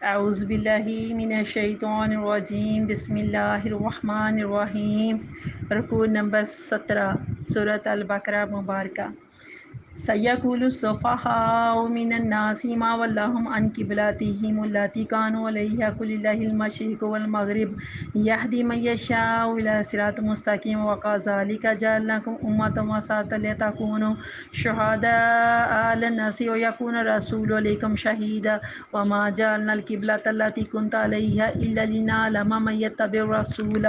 اعوذ باللہ من الشیطان الرجیم، بسم اللہ الرحمن الرحیم۔ رکوع نمبر 17، سورۃ البقرہ مبارکہ۔ سَيَقُولُ السُّفَهَاءُ مِنَ النَّاسِ مَا وَلَّاهُمْ عَنْ قِبْلَتِهِمُ الَّتِي كَانُوا عَلَيْهَا قُلِ اللَّهُ الْمَشْرِقُ وَالْمَغْرِبُ يَهْدِي مَن يَشَاءُ إِلَىٰ صِرَاطٍ مُّسْتَقِيمٍ وَكَذَٰلِكَ جَعَلْنَاكُمْ أُمَّةً وَسَطًا لِتَكُونُوا شُهَدَاءَ عَلَى النَّاسِ وَيَكُونَ الرَّسُولُ عَلَيْكُمْ شَهِيدًا وَمَا جَعَلْنَا الْقِبْلَةَ الَّتِي كُنتَ عَلَيْهَا إِلَّا لِنَعْلَمَ مَن يَتَّبِعُ الرَّسُولَ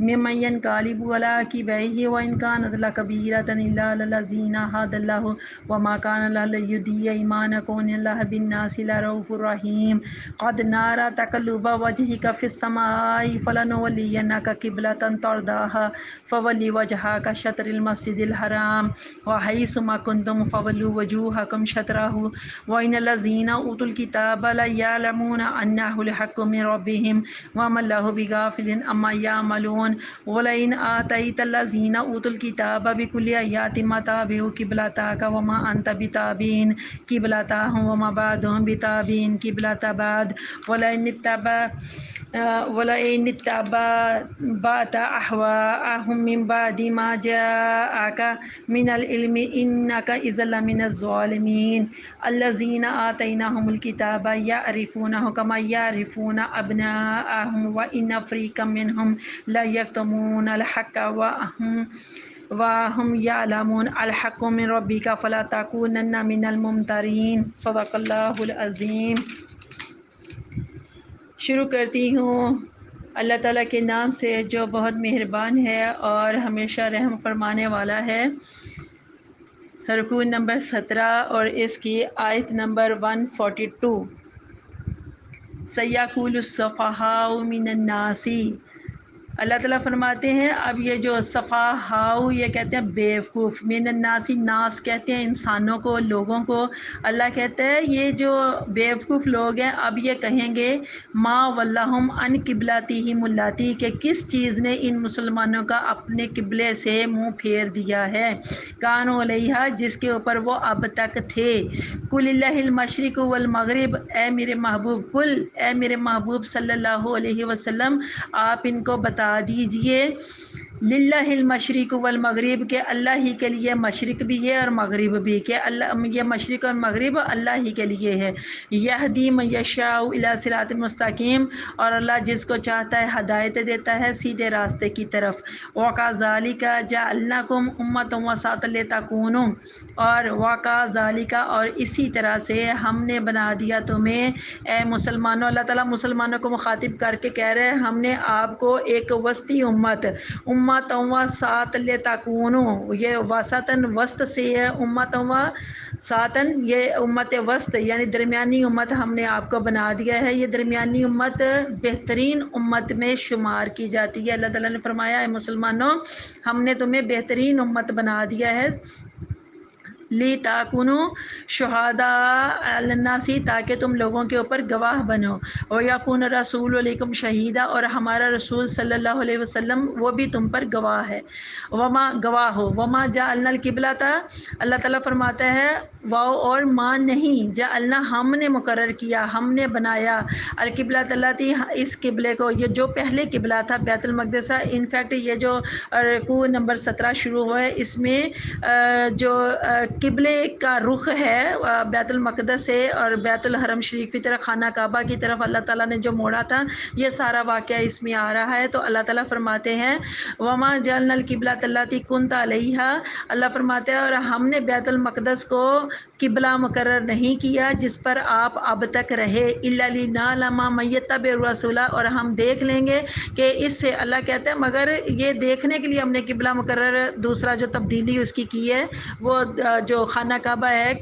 ممن ينقلب على عقبيه وإن كانت لكبيرة إلا على الذين هدى الله وما كان الله ليضيع إيمانكم إن الله بالناس لرؤوف رحيم قد نرى تقلب وجهك في السماء فلنولينك قبلة ترضاها فول وجهك شطر المسجد الحرام وحيث ما كنتم فولوا وجوهكم شطره وإن الذين أوتوا الكتاب ليعلمون أنه الحق من ربهم وما الله بغافل عما يعملون وَلَئِنْ آتَيْتَ الَّذِينَ أُوتُوا الْكِتَابَ بِكُلِّ آيَاتٍ مَا تَبِعُوا قِبْلَتَكَ وَمَا أَنْتَ بِتَابِعٍ قِبْلَتَهُمْ وَمَا بَعْضُهُمْ بِتَابِعٍ قِبْلَةَ بَعْضٍ وَلَئِنِ اتَّبَعْتَ أَهْوَاءَهُمْ مِنْ بَعْدِ مَا جَاءَكَ مِنَ الْعِلْمِ إِنَّكَ إِذًا لَمِنَ الظَّالِمِينَ الَّذِينَ آتَيْنَاهُمُ الْكِتَابَ يَعْرِفُونَهُ كَمَا يَعْرِفُونَ أَبْنَاءَهُمْ وَإِنَّ فَرِيقًا مِنْهُمْ لا يكتمون الحق وهم يعلمون الحق من ربك فلا تكونن من الممترين۔ صدق اللہ العظیم۔ شروع کرتی ہوں اللہ تعالیٰ کے نام سے جو بہت مہربان ہے اور ہمیشہ رحم فرمانے والا ہے۔ رکوع نمبر 17 اور اس کی آیت نمبر 142۔ سَيَقُولُ السُّفَهَاءُ مِنَ النَّاسِ، اللہ تعالیٰ فرماتے ہیں اب یہ جو سفہاء یہ کہتے ہیں بیوقوف، من الناس، ناس کہتے ہیں انسانوں کو، لوگوں کو۔ اللہ کہتا ہے یہ جو بیوقوف لوگ ہیں اب یہ کہیں گے ما وَلَّاهُمْ عَنْ قِبْلَتِهِمُ الَّتِي، کہ کس چیز نے ان مسلمانوں کا اپنے قبلے سے منہ پھیر دیا ہے، کانوا علیہا، جس کے اوپر وہ اب تک تھے۔ قُلِ اللَّهِ الْمَشْرِقُ وَالْمَغْرِبُ، اے میرے محبوب، قل، اے میرے محبوب صلی اللہ علیہ وسلم آپ ان کو بتا دیجئے، للہ المشرق والمغرب، کہ اللہ ہی کے لیے مشرق بھی ہے اور مغرب بھی، کہ اللہ یہ مشرق اور مغرب اللہ ہی کے لیے ہے۔ یہدی من یشاء الی صراط مستقیم، اور اللہ جس کو چاہتا ہے ہدایت دیتا ہے سیدھے راستے کی طرف۔ وکذالک جعلناکم امۃ وسطا لتکونوا، اور وکذالک، اور اسی طرح سے ہم نے بنا دیا تمہیں اے مسلمانوں، اللہ تعالیٰ مسلمانوں کو مخاطب کر کے کہہ رہے ہیں ہم نے آپ کو ایک وسطی امت وسطا لتکونوا، یہ وسطاً وسط سے ہے، امت وسطاً یہ امت وسط یعنی درمیانی امت ہم نے آپ کو بنا دیا ہے۔ یہ درمیانی امت بہترین امت میں شمار کی جاتی ہے۔ اللہ تعالیٰ نے فرمایا اے مسلمانوں ہم نے تمہیں بہترین امت بنا دیا ہے، لِتَكُونُوا شُهَدَاءَ عَلَى النَّاسِ، تاکہ تم لوگوں کے اوپر گواہ بنو، وَيَكُونَ الرَّسُولُ عَلَيْكُمْ شَهِيدًا، اور ہمارا رسول صلی اللہ علیہ وسلم وہ بھی تم پر گواہ ہے، گواہ ہو۔ وَمَا جَعَلْنَا الْقِبْلَةَ، اللہ تعالیٰ فرماتا ہے واو اور ماں نہیں، جعلنا ہم نے مقرر کیا، ہم نے بنایا، القبلۃ التی، اس قبلے کو، یہ جو پہلے قبلہ تھا بیت المقدس۔ انفیکٹ یہ جو رکوع نمبر 17 شروع ہوا ہے اس میں جو قبلے کا رخ ہے بیت المقدس سے اور بیت الحرم شریف کی طرف، خانہ کعبہ کی طرف اللہ تعالیٰ نے جو موڑا تھا، یہ سارا واقعہ اس میں آ رہا ہے۔ تو اللہ تعالیٰ فرماتے ہیں وَمَا جَعَلْنَا الْقِبْلَةَ الَّتِي كُنْتَ عَلَيْهَا، اللہ فرماتے ہیں اور ہم نے بیت المقدس کو قبلہ مقرر نہیں کیا جس پر آپ اب تک رہے، إِلَّا لِنَعْلَمَ مَن يَتَّبِعُ الرَّسُولَ، اور ہم دیکھ لیں گے کہ اس سے، اللہ کہتے ہیں مگر یہ دیکھنے کے لیے ہم نے قبلہ مقرر دوسرا جو تبدیلی اس کی ہے وہ جو خانہ کعبہ ہے،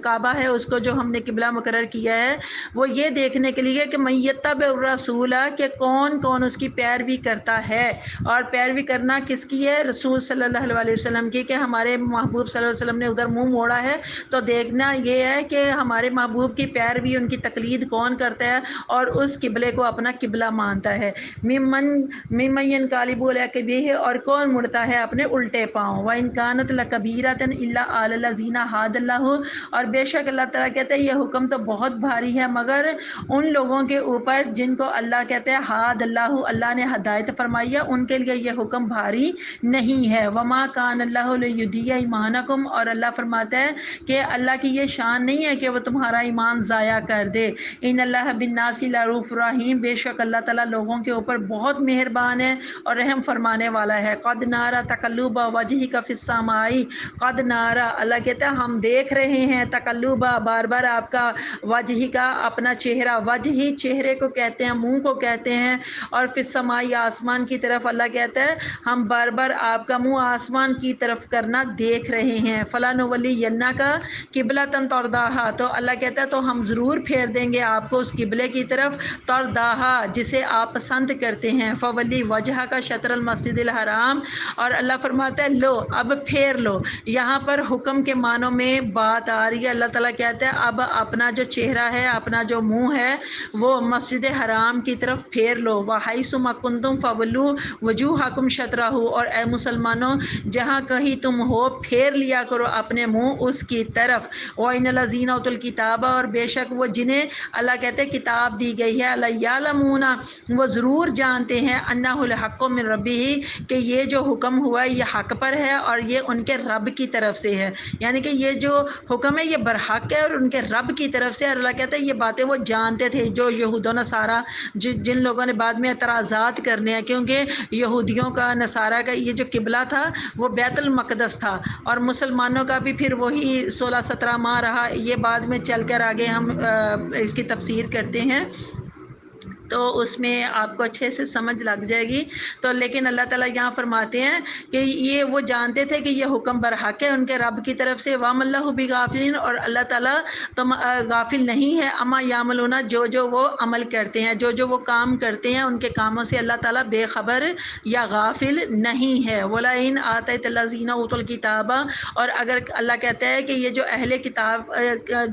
کعبہ ہے، اس کو جو ہم نے قبلہ مقرر کیا ہے وہ یہ دیکھنے کے لیے کہ من یتبع الرسول، کہ کون کون اس کی پیروی کرتا ہے، اور پیروی کرنا کس کی ہے، رسول صلی اللہ علیہ وسلم کی، کہ ہمارے محبوب صلی اللہ علیہ وسلم نے ادھر منہ موڑا ہے تو دیکھنا یہ ہے کہ ہمارے محبوب کی پیروی، ان کی تقلید کون کرتا ہے اور اس قبلے کو اپنا قبلہ مانتا ہے۔ ممن قالب العقبیہ، اور کون مڑتا ہے اپنے الٹے پاؤں۔ وَإِنْ كَانَتْ لَكَبِيرَةً إِلَّا عَلَى الَّذِينَ هَادَى اللَّهُ، اور بے شک اللہ تعالیٰ کہتے ہیں یہ حکم تو بہت بھاری ہے مگر ان لوگوں کے اوپر جن کو اللہ کہتے ہیں ہاد اللہ، اللہ نے ہدایت فرمائی ہے، ان کے لیے یہ حکم بھاری نہیں ہے۔ وما کان اللہ لیضیع ایمانکم، اور اللہ فرماتا ہے کہ اللہ کی یہ شان نہیں ہے کہ وہ تمہارا ایمان ضائع کر دے۔ ان اللہ بالناس لرؤوف رحیم، بے شک اللہ تعالیٰ لوگوں کے اوپر بہت مہربان ہے اور رحم فرمانے والا ہے۔ قد نارا تقلب وجہک فی السماء، قد نارا، اللہ کہتا ہے ہم دیکھ رہے ہیں، تقلب بار بار آپ کا، وجہ کا اپنا چہرہ، وجہ ہی چہرے کو کہتے ہیں، منہ کو کہتے ہیں، اور فی السماء آسمان کی طرف، اللہ کہتا ہے ہم بار بار آپ کا منہ آسمان کی طرف کرنا دیکھ رہے ہیں۔ فلنولینک قبلۃ ترضاھا، تو اللہ کہتا ہے تو ہم ضرور پھیر دیں گے آپ کو اس قبلے کی طرف، ترضاھا جسے آپ پسند کرتے ہیں۔ فولی وجہک شطر المسجد الحرام، اور اللہ فرماتا ہے لو اب پھیر لو، یہاں پر حکم کے معنوں میں بات آ رہی ہے۔ اللہ تعالیٰ کہتا ہے اب اپنا جو چہرہ ہے، اپنا جو منہ ہے وہ مسجد حرام کی طرف پھیر لو۔ وحیث ما کنتم فولوا وجوہکم شطرہ، اور اے مسلمانوں جہاں کہیں تم ہو پھیر لیا کرو اپنے منہ اس کی طرف۔ وَإِنَّ الَّذِينَ أُوتُوا الْكِتَابَ، اور بے شک وہ جنہیں اللہ کہتے ہیں کتاب دی گئی ہے، لَيَعْلَمُونَ، وہ ضرور جانتے ہیں، أَنَّهُ الْحَقُّ مِنْ رَبِّهِ، کہ یہ جو حکم ہوا ہے یہ حق پر ہے اور یہ ان کے رب کی طرف سے ہے، یعنی کہ یہ جو حکم ہے یہ برحق ہے اور ان کے رب کی طرف سے۔ اور اللہ کہتا ہے یہ باتیں وہ جانتے تھے جو یہود و نصارہ، جن لوگوں نے بعد میں اعتراضات کرنے ہیں، کیونکہ یہودیوں کا، نصارہ کا یہ جو قبلہ تھا وہ بیت المقدس تھا، اور مسلمانوں کا بھی پھر وہی 16-17 ماہ رہا، یہ بعد میں چل کر آگے ہم اس کی تفسیر کرتے ہیں تو اس میں آپ کو اچھے سے سمجھ لگ جائے گی۔ تو لیکن اللہ تعالیٰ یہاں فرماتے ہیں کہ یہ وہ جانتے تھے کہ یہ حکم برحق ہے ان کے رب کی طرف سے۔ وَمَا اللَّهُ بِغَافِلٍ، اور اللہ تعالیٰ غافل نہیں ہے، اما یعملون، جو وہ عمل کرتے ہیں، جو وہ کام کرتے ہیں، ان کے کاموں سے اللہ تعالیٰ بے خبر یا غافل نہیں ہے۔ وَلَئِنْ آتَيْتَ الَّذِينَ أُوتُوا الْكِتَابَ، اور اگر اللہ کہتا ہے کہ یہ جو اہل کتاب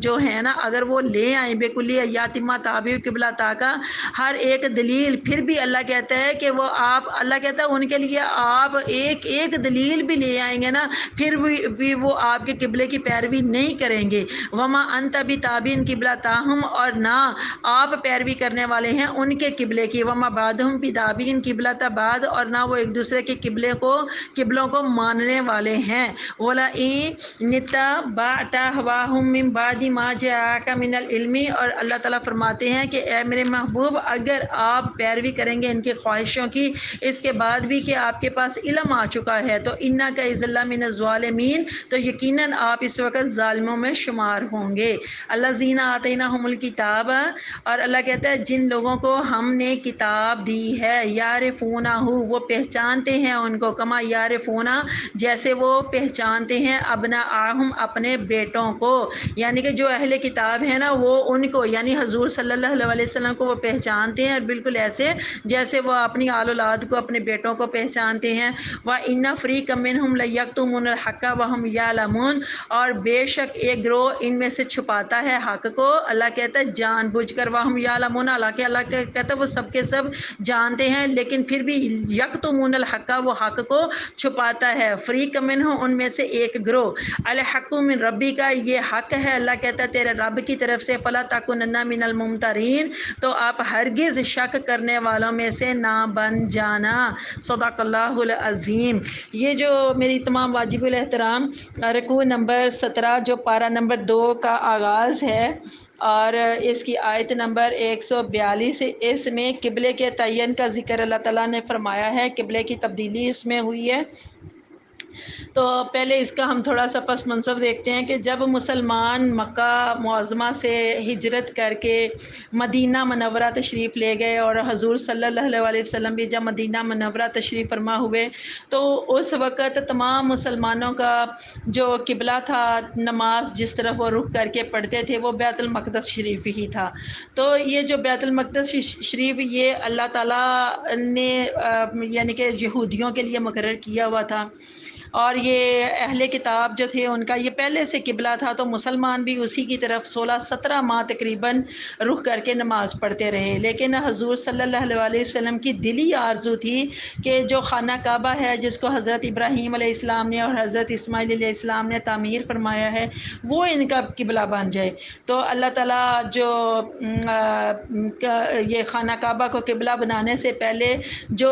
جو ہے نا، اگر وہ لے آئیں بے کلی یاتما تابع قبلہ کا، ہر ایک دلیل، پھر بھی اللہ کہتا ہے کہ وہ آپ، اللہ کہتا ہے ان کے لیے آپ ایک ایک دلیل بھی لے آئیں گے نا، پھر بھی وہ آپ کے قبلے کی پیروی نہیں کریں گے۔ وما انت بتابع قبلتہم، اور نہ آپ پیروی کرنے والے ہیں ان کے قبلے کی۔ وما بعضهم بتابع قبلۃ بعض، اور نہ وہ ایک دوسرے کے قبلوں کو ماننے والے ہیں۔ وَلَئِنِ اتَّبَعْتَ أَهْوَاءَهُم مِّن بَعْدِ مَا جَاءَكَ مِنَ الْعِلْمِ، اور اللہ تعالیٰ فرماتے ہیں کہ اے میرے محبوب اگر آپ پیروی کریں گے ان کی خواہشوں کی اس کے بعد بھی کہ آپ کے پاس علم آ چکا ہے، تو اِنَّكَ إِذًا لَّمِنَ الظَّالِمِينَ، تو یقیناً آپ اس وقت ظالموں میں شمار ہوں گے۔ الَّذِينَ آتَيْنَاهُمُ الْكِتَابَ، اور اللہ کہتا ہے جن لوگوں کو ہم نے کتاب دی ہے، یعرفونہ، وہ پہچانتے ہیں ان کو، کما یعرفون، جیسے وہ پہچانتے ہیں ابناءہم، اپنے بیٹوں کو، یعنی کہ جو اہل کتاب ہے نا وہ ان کو، یعنی حضور صلی اللہ علیہ وسلم کو وہ پہچانتے ہیں بالکل ایسے جیسے وہ اپنی آل اولاد کو، اپنے بیٹوں کو پہچانتے ہیں۔ وَإِنَّ فَرِيقًا مِّنْهُمْ لَيَكْتُمُونَ الْحَقَّ وَهُمْ يَعْلَمُونَ، اور بے شک ایک گروہ ان میں سے چھپاتا ہے حق کو، اللہ کہتا ہے جان بوجھ کر، وَهُمْ يَعْلَمُونَ، حالانکہ اللہ کہتا ہے وہ سب کے سب جانتے ہیں لیکن پھر بھی یکتمون الحق، وہ حق کو چھپاتا ہے۔ فریق منہم، ان میں سے ایک گروہ، الحق من ربی کا، یہ حق ہے اللہ کہتا ہے تیرے رب کی طرف سے، فلا تکونن من الممترین، تو آپ ہرگز شک کرنے والوں میں سے نہ بن جانا۔ صدق اللہ العظیم۔ یہ جو میری تمام واجب الاحترام رکوع نمبر 17 جو پارہ نمبر 2 کا آغاز ہے اور اس کی آیت نمبر 142، اس میں قبلے کے تعین کا ذکر اللہ تعالیٰ نے فرمایا ہے، قبلے کی تبدیلی اس میں ہوئی ہے۔ تو پہلے اس کا ہم تھوڑا سا پس منظر دیکھتے ہیں کہ جب مسلمان مکہ معظمہ سے ہجرت کر کے مدینہ منورہ تشریف لے گئے اور حضور صلی اللہ علیہ وسلم بھی جب مدینہ منورہ تشریف فرما ہوئے تو اس وقت تمام مسلمانوں کا جو قبلہ تھا، نماز جس طرف وہ رخ کر کے پڑھتے تھے وہ بیت المقدس شریف ہی تھا۔ تو یہ جو بیت المقدس شریف یہ اللہ تعالیٰ نے یعنی کہ یہودیوں کے لیے مقرر کیا ہوا تھا، اور یہ اہل کتاب جو تھے ان کا یہ پہلے سے قبلہ تھا، تو مسلمان بھی اسی کی طرف 16-17 ماہ تقریباً رخ کر کے نماز پڑھتے رہے۔ لیکن حضور صلی اللہ علیہ وسلم کی دلی آرزو تھی کہ جو خانہ کعبہ ہے جس کو حضرت ابراہیم علیہ السلام نے اور حضرت اسماعیل علیہ السلام نے تعمیر فرمایا ہے، وہ ان کا قبلہ بن جائے۔ تو اللہ تعالیٰ جو یہ خانہ کعبہ کو قبلہ بنانے سے پہلے جو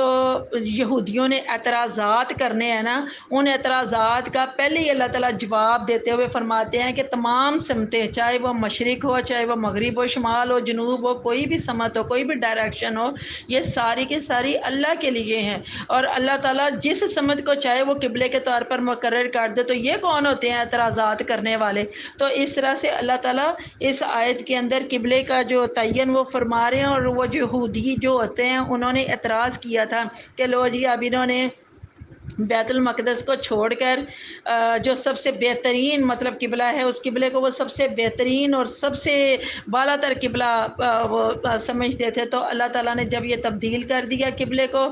یہودیوں نے اعتراضات کرنے ہیں نا، ان اعتراضات کا پہلے ہی اللہ تعالیٰ جواب دیتے ہوئے فرماتے ہیں کہ تمام سمتیں، چاہے وہ مشرق ہو، چاہے وہ مغرب ہو، شمال ہو، جنوب ہو، کوئی بھی سمت ہو، کوئی بھی ڈائریکشن ہو، یہ ساری کی ساری اللہ کے لیے ہیں۔ اور اللہ تعالیٰ جس سمت کو چاہے وہ قبلے کے طور پر مقرر کر دے، تو یہ کون ہوتے ہیں اعتراضات کرنے والے؟ تو اس طرح سے اللہ تعالیٰ اس آیت کے اندر قبلے کا جو تعین وہ فرما رہے ہیں، اور وہ یہودی جو ہوتے ہیں انہوں نے اعتراض کیا تھا کہ لو جی اب انہوں نے بیت المقدس کو چھوڑ کر جو سب سے بہترین مطلب قبلہ ہے، اس قبلے کو وہ سب سے بہترین اور سب سے بالا تر قبلہ وہ سمجھتے تھے۔ تو اللہ تعالیٰ نے جب یہ تبدیل کر دیا قبلے کو،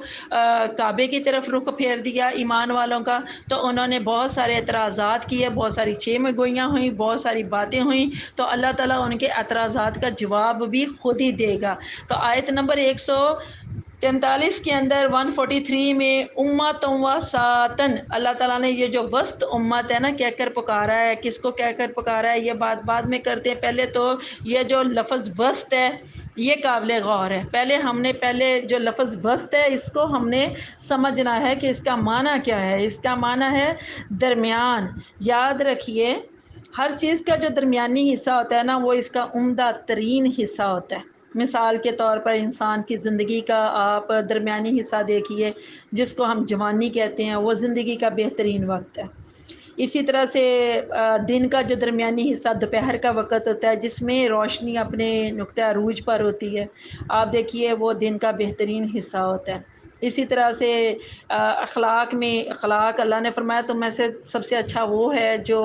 کعبے کی طرف رخ پھیر دیا ایمان والوں کا، تو انہوں نے بہت سارے اعتراضات کیے، بہت ساری چیمیں گوئیاں ہوئیں، بہت ساری باتیں ہوئیں۔ تو اللہ تعالیٰ ان کے اعتراضات کا جواب بھی خود ہی دے گا۔ تو آیت نمبر 143 کے اندر 143 میں امت وسطن، اللہ تعالیٰ نے یہ جو وسط امت ہے نا کہہ کر پکارا ہے، کس کو کہہ کر پکارا ہے یہ بات بعد میں کرتے ہیں، پہلے تو یہ جو لفظ وسط ہے یہ قابل غور ہے۔ پہلے جو لفظ وسط ہے اس کو ہم نے سمجھنا ہے کہ اس کا معنی کیا ہے۔ اس کا معنی ہے درمیان۔ یاد رکھیے ہر چیز کا جو درمیانی حصہ ہوتا ہے نا وہ اس کا عمدہ ترین حصہ ہوتا ہے۔ مثال کے طور پر انسان کی زندگی کا آپ درمیانی حصہ دیکھیے، جس کو ہم جوانی کہتے ہیں، وہ زندگی کا بہترین وقت ہے۔ اسی طرح سے دن کا جو درمیانی حصہ دوپہر کا وقت ہوتا ہے، جس میں روشنی اپنے نقطہ عروج پر ہوتی ہے، آپ دیکھیے وہ دن کا بہترین حصہ ہوتا ہے۔ اسی طرح سے اخلاق اللہ نے فرمایا تم میں سے سب سے اچھا وہ ہے جو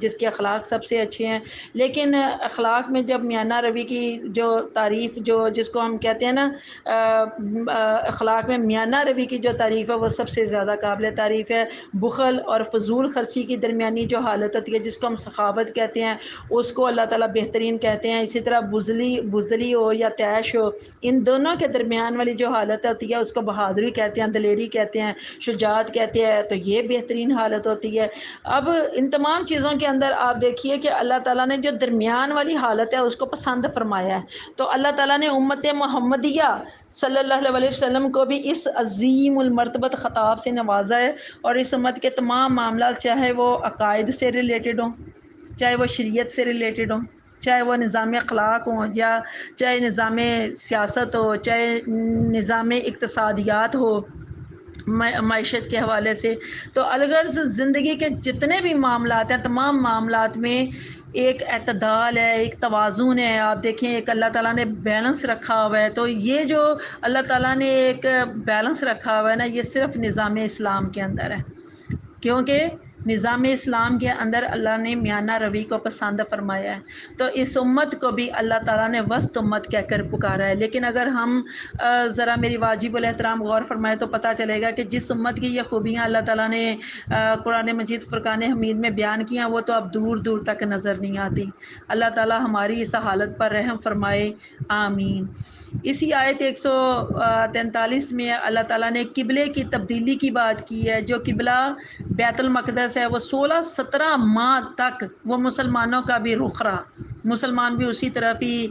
جس کے اخلاق سب سے اچھے ہیں۔ لیکن اخلاق میں جب میانہ روی کی جو تعریف جس کو ہم کہتے ہیں نا، اخلاق میں میانہ روی کی جو تعریف ہے وہ سب سے زیادہ قابل تعریف ہے۔ بخل اور فضول خرچی کی درمیانی جو حالت ہوتی ہے جس کو ہم سخاوت کہتے ہیں، اس کو اللہ تعالیٰ بہترین کہتے ہیں۔ اسی طرح بزدلی ہو یا طیش ہو، ان دونوں کے درمیان والی جو حالت ہوتی ہے اس کو بہادری کہتے ہیں، دلیری کہتے ہیں، شجاعت کہتے ہیں، تو یہ بہترین حالت ہوتی ہے۔ اب ان تمام چیزوں کے اندر آپ دیکھیے کہ اللہ تعالیٰ نے جو درمیان والی حالت ہے اس کو پسند فرمایا ہے۔ تو اللہ تعالیٰ نے امت محمدیہ صلی اللہ علیہ وسلم کو بھی اس عظیم المرتبت خطاب سے نوازا ہے، اور اس امت کے تمام معاملات چاہے وہ عقائد سے ریلیٹڈ ہوں، چاہے وہ شریعت سے ریلیٹڈ ہوں، چاہے وہ نظام اخلاق ہوں، یا چاہے نظام سیاست ہو، چاہے نظام اقتصادیات ہو، معیشت کے حوالے سے، تو الغرض زندگی کے جتنے بھی معاملات ہیں تمام معاملات میں ایک اعتدال ہے، ایک توازن ہے۔ آپ دیکھیں ایک اللہ تعالیٰ نے بیلنس رکھا ہوا ہے، تو یہ جو اللہ تعالیٰ نے ایک بیلنس رکھا ہوا ہے نا، یہ صرف نظام اسلام کے اندر ہے، کیونکہ نظام اسلام کے اندر اللہ نے میانہ روی کو پسند فرمایا ہے۔ تو اس امت کو بھی اللہ تعالیٰ نے وسط امت کہہ کر پکارا ہے۔ لیکن اگر ہم ذرا میری واجب الاحترام غور فرمائے تو پتہ چلے گا کہ جس امت کی یہ خوبیاں اللہ تعالیٰ نے قرآن مجید فرقان حمید میں بیان کی ہیں وہ تو اب دور دور تک نظر نہیں آتی۔ اللہ تعالیٰ ہماری اس حالت پر رحم فرمائے، آمین۔ اسی آیت 143 میں اللہ تعالیٰ نے قبلے کی تبدیلی کی بات کی ہے۔ جو قبلہ بیت المقدس ہے وہ 16-17 ماہ تک وہ مسلمانوں کا بھی رخ رہا، مسلمان بھی اسی طرف ہی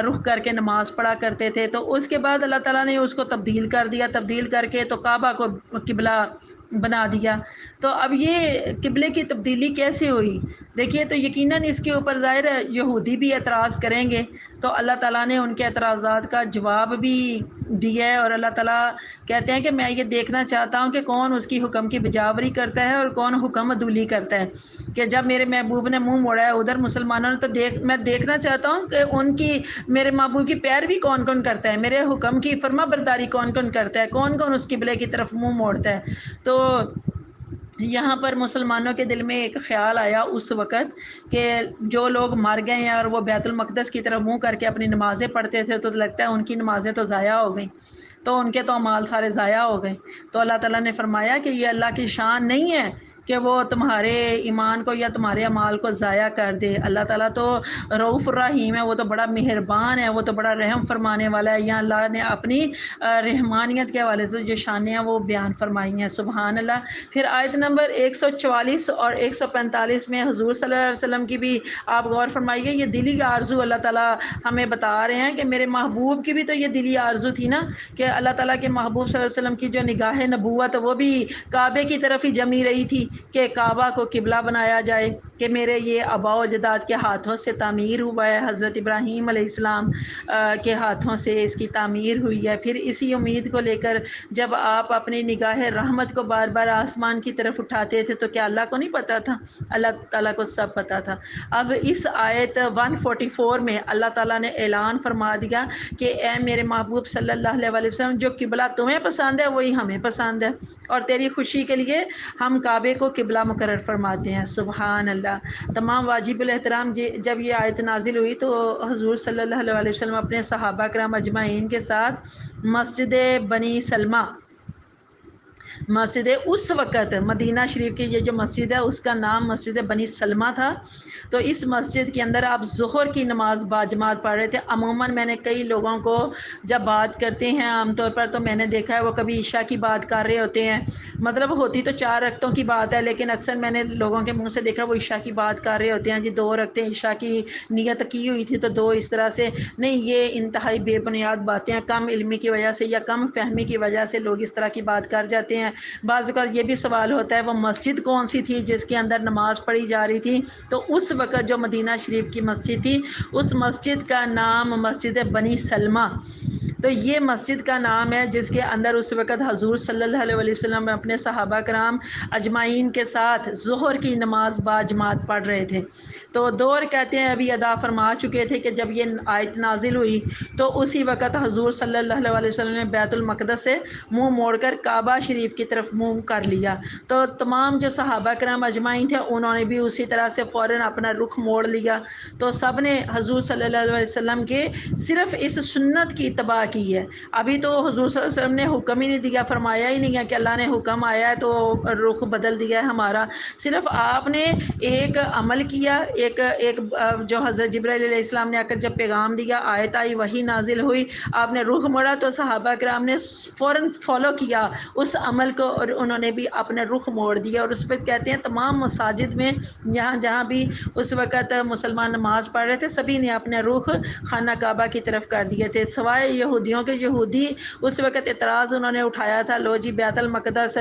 رخ کر کے نماز پڑھا کرتے تھے۔ تو اس کے بعد اللہ تعالیٰ نے اس کو تبدیل کر دیا، تبدیل کر کے تو کعبہ کو قبلہ بنا دیا۔ تو اب یہ قبلے کی تبدیلی کیسے ہوئی؟ دیکھیے تو یقیناً اس کے اوپر ظاہر ہے یہودی بھی اعتراض کریں گے، تو اللہ تعالیٰ نے ان کے اعتراضات کا جواب بھی دیا ہے، اور اللہ تعالیٰ کہتے ہیں کہ میں یہ دیکھنا چاہتا ہوں کہ کون اس کی حکم کی بجاوری کرتا ہے اور کون حکم عدولی کرتا ہے۔ کہ جب میرے محبوب نے منہ موڑا ہے ادھر مسلمانوں نے، تو میں دیکھنا چاہتا ہوں کہ ان کی میرے محبوب کی پیروی کون کون کرتا ہے، میرے حکم کی فرما برداری کون کون کرتا ہے، کون کون اس قبلے کی طرف منہ موڑتا ہے۔ تو یہاں پر مسلمانوں کے دل میں ایک خیال آیا اس وقت کہ جو لوگ مر گئے ہیں اور وہ بیت المقدس کی طرف منہ کر کے اپنی نمازیں پڑھتے تھے، تو لگتا ہے ان کی نمازیں تو ضائع ہو گئیں، تو ان کے تو اعمال سارے ضائع ہو گئے۔ تو اللہ تعالیٰ نے فرمایا کہ یہ اللہ کی شان نہیں ہے کہ وہ تمہارے ایمان کو یا تمہارے اعمال کو ضائع کر دے۔ اللہ تعالیٰ تو رؤوف الرحیم ہے، وہ تو بڑا مہربان ہے، وہ تو بڑا رحم فرمانے والا ہے۔ یا اللہ نے اپنی رحمانیت کے حوالے سے جو شانیاں وہ بیان فرمائی ہیں، سبحان اللہ۔ پھر آیت نمبر 144 اور 145 میں حضور صلی اللہ علیہ وسلم کی بھی آپ غور فرمائیے، یہ دلی آرزو اللہ تعالیٰ ہمیں بتا رہے ہیں کہ میرے محبوب کی بھی تو یہ دلی آرزو تھی نا، کہ اللہ تعالیٰ کے محبوب صلی اللہ علیہ وسلم کی جو نگاہ نبوت وہ بھی کعبے کی طرف ہی جمی رہی تھی کہ کعبہ کو قبلہ بنایا جائے، کہ میرے یہ آباء و اجداد کے ہاتھوں سے تعمیر ہوا ہے، حضرت ابراہیم علیہ السلام کے ہاتھوں سے اس کی تعمیر ہوئی ہے۔ پھر اسی امید کو لے کر جب آپ اپنی نگاہ رحمت کو بار بار آسمان کی طرف اٹھاتے تھے تو کیا اللہ کو نہیں پتہ تھا؟ اللہ تعالیٰ کو سب پتہ تھا۔ اب اس آیت 144 میں اللہ تعالیٰ نے اعلان فرما دیا کہ اے میرے محبوب صلی اللہ علیہ وسلم، جو قبلہ تمہیں پسند ہے وہی ہمیں پسند ہے، اور تیری خوشی کے لیے ہم کعبے کو قبلہ مقرر فرماتے ہیں۔ سبحان اللہ۔ تمام واجب الاحترام جب یہ آیت نازل ہوئی تو حضور صلی اللہ علیہ وسلم اپنے صحابہ کرام اجمعین کے ساتھ مسجد بنی سلمہ، مسجد اس وقت مدینہ شریف کی یہ جو مسجد ہے اس کا نام مسجد بنی سلمہ تھا، تو اس مسجد کے اندر آپ ظہر کی نماز باجماعت پڑھ رہے تھے۔ عموماً میں نے کئی لوگوں کو جب بات کرتے ہیں عام طور پر تو میں نے دیکھا ہے وہ کبھی عشاء کی بات کر رہے ہوتے ہیں، مطلب ہوتی تو 4 رکعتوں کی بات ہے، لیکن اکثر میں نے لوگوں کے منہ سے دیکھا وہ عشاء کی بات کر رہے ہوتے ہیں، جی 2 رکعتیں عشاء کی نیت کی ہوئی تھی تو 2 اس طرح سے نہیں۔ یہ انتہائی بے بنیاد باتیں ہیں، کم علمی کی وجہ سے یا کم فہمی کی وجہ سے لوگ اس طرح کی بات کر جاتے ہیں۔ بعض اوقات یہ بھی سوال ہوتا ہے وہ مسجد کون سی تھی جس کے اندر نماز پڑھی جا رہی تھی؟ تو اس وقت جو مدینہ شریف کی مسجد تھی اس مسجد کا نام مسجد بنی سلمہ، تو یہ مسجد کا نام ہے جس کے اندر اس وقت حضور صلی اللہ علیہ وسلم اپنے صحابہ کرام اجمعین کے ساتھ ظہر کی نماز باجماعت پڑھ رہے تھے۔ تو 2 رکعتیں ابھی ادا فرما چکے تھے کہ جب یہ آیت نازل ہوئی تو اسی وقت حضور صلی اللہ علیہ وسلم نے بیت المقدس سے منہ موڑ کر کعبہ شریف کی طرف منہ کر لیا، تو تمام جو صحابہ کرام اجمعین تھے انہوں نے بھی اسی طرح سے فوراً اپنا رخ موڑ لیا، تو سب نے حضور صلی اللہ علیہ وسلم کے صرف اس سنت کی اتباع کی ہے۔ ابھی تو حضور صلی اللہ علیہ وسلم نے حکم ہی نہیں دیا، فرمایا ہی نہیں ہے کہ اللہ نے حکم آیا ہے تو رخ بدل دیا ہے ہمارا، صرف آپ نے ایک عمل کیا، ایک جو حضرت جبرائیل علیہ السلام نے آ کر جب پیغام دیا، آیت آئی، وحی نازل ہوئی، آپ نے رخ موڑا تو صحابہ کرام نے فوراً فالو کیا اس عمل کو اور انہوں نے بھی اپنے رخ موڑ دیا۔ اور اس پہ کہتے ہیں تمام مساجد میں جہاں بھی اس وقت مسلمان نماز پڑھ رہے تھے سبھی نے اپنے رخ خانہ کعبہ کی طرف کر دیے تھے، سوائے یہودیوں کے۔ یہودی اس وقت اعتراض انہوں نے اٹھایا تھا، لو جی بیت المقدس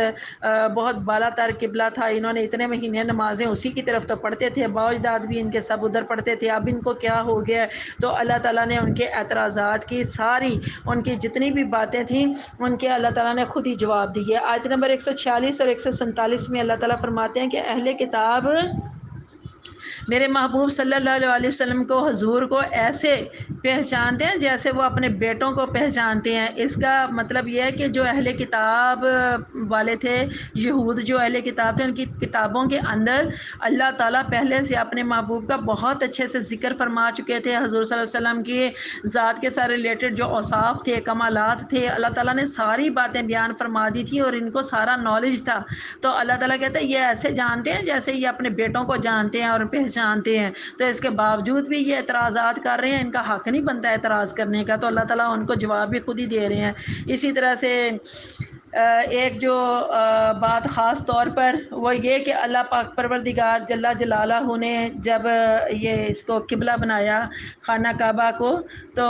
بہت بالا تر قبلہ تھا، انہوں نے اتنے مہینے نمازیں اسی کی طرف تو پڑھتے تھے، باء اجداد بھی ان کے سب ادھر پڑھتے تھے، اب ان کو کیا ہو گیا؟ تو اللہ تعالیٰ نے ان کے اعتراضات کی ساری ان کی جتنی بھی باتیں تھیں ان کے اللہ تعالیٰ نے خود ہی جواب دیے۔ آیت نمبر 146 اور 147 میں اللہ تعالیٰ فرماتے ہیں کہ اہل کتاب میرے محبوب صلی اللہ علیہ وسلم کو، حضور کو ایسے پہچانتے ہیں جیسے وہ اپنے بیٹوں کو پہچانتے ہیں۔ اس کا مطلب یہ ہے کہ جو اہل کتاب والے تھے، یہود جو اہل کتاب تھے، ان کی کتابوں کے اندر اللہ تعالیٰ پہلے سے اپنے محبوب کا بہت اچھے سے ذکر فرما چکے تھے۔ حضور صلی اللہ علیہ وسلم کی ذات کے ساتھ ریلیٹڈ جو اوصاف تھے، کمالات تھے، اللہ تعالیٰ نے ساری باتیں بیان فرما دی تھی اور ان کو سارا نالج تھا۔ تو اللہ تعالیٰ کہتا ہے یہ ایسے جانتے ہیں جیسے یہ اپنے بیٹوں کو جانتے ہیں اور پہچانتے ہیں، تو اس کے باوجود بھی یہ اعتراضات کر رہے ہیں، ان کا حق نہیں بنتا اعتراض کرنے کا، تو اللہ تعالیٰ ان کو جواب بھی خود ہی دے رہے ہیں۔ اسی طرح سے ایک جو بات خاص طور پر وہ یہ کہ اللہ پاک پروردگار جل جلالہ نے جب یہ اس کو قبلہ بنایا خانہ کعبہ کو، تو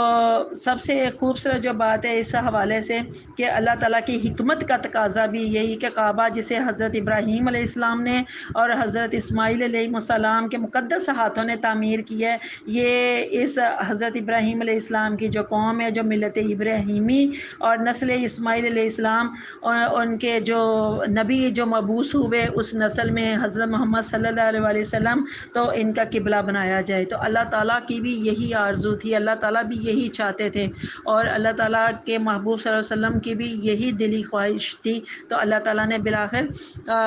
سب سے خوبصورت جو بات ہے اس حوالے سے کہ اللہ تعالیٰ کی حکمت کا تقاضا بھی یہی کہ کعبہ جسے حضرت ابراہیم علیہ السلام نے اور حضرت اسماعیل علیہ السلام کے مقدس ہاتھوں نے تعمیر کی ہے، یہ اس حضرت ابراہیم علیہ السلام کی جو قوم ہے، جو ملت ابراہیمی اور نسل اسماعیل علیہ السلام، ان کے جو نبی جو مبعوث ہوئے اس نسل میں حضرت محمد صلی اللہ علیہ وسلم، تو ان کا قبلہ بنایا جائے۔ تو اللہ تعالیٰ کی بھی یہی آرزو تھی، اللہ تعالیٰ بھی یہی چاہتے تھے، اور اللہ تعالیٰ کے محبوب صلی اللہ علیہ وسلم کی بھی یہی دلی خواہش تھی، تو اللہ تعالیٰ نے بالآخر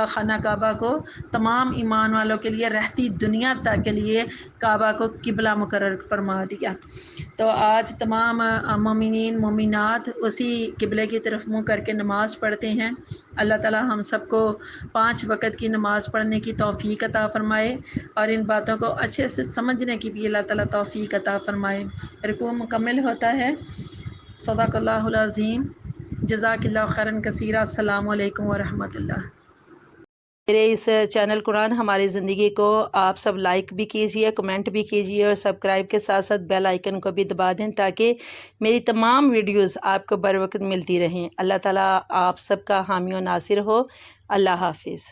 خانہ کعبہ کو تمام ایمان والوں کے لیے رہتی دنیا تک کے لیے کعبہ کو قبلہ مقرر فرما دیا۔ تو آج تمام مومنین مومنات اسی قبلے کی طرف منہ کر کے نماز نماز پڑھتے ہیں، اللہ تعالی ہم سب کو 5 وقت کی نماز پڑھنے کی توفیق عطا فرمائے اور ان باتوں کو اچھے سے سمجھنے کی بھی اللہ تعالی توفیق عطا فرمائے۔ رکوع مکمل ہوتا ہے۔ صدق اللہ العظیم۔ جزاک اللہ خیرا کثیرا۔ السلام علیکم ورحمۃ اللہ۔ میرے اس چینل قرآن ہماری زندگی کو آپ سب لائک بھی کیجئے، کمنٹ بھی کیجئے اور سبسکرائب کے ساتھ ساتھ بیل آئیکن کو بھی دبا دیں تاکہ میری تمام ویڈیوز آپ کو بر وقت ملتی رہیں۔ اللہ تعالیٰ آپ سب کا حامی و ناصر ہو۔ اللہ حافظ۔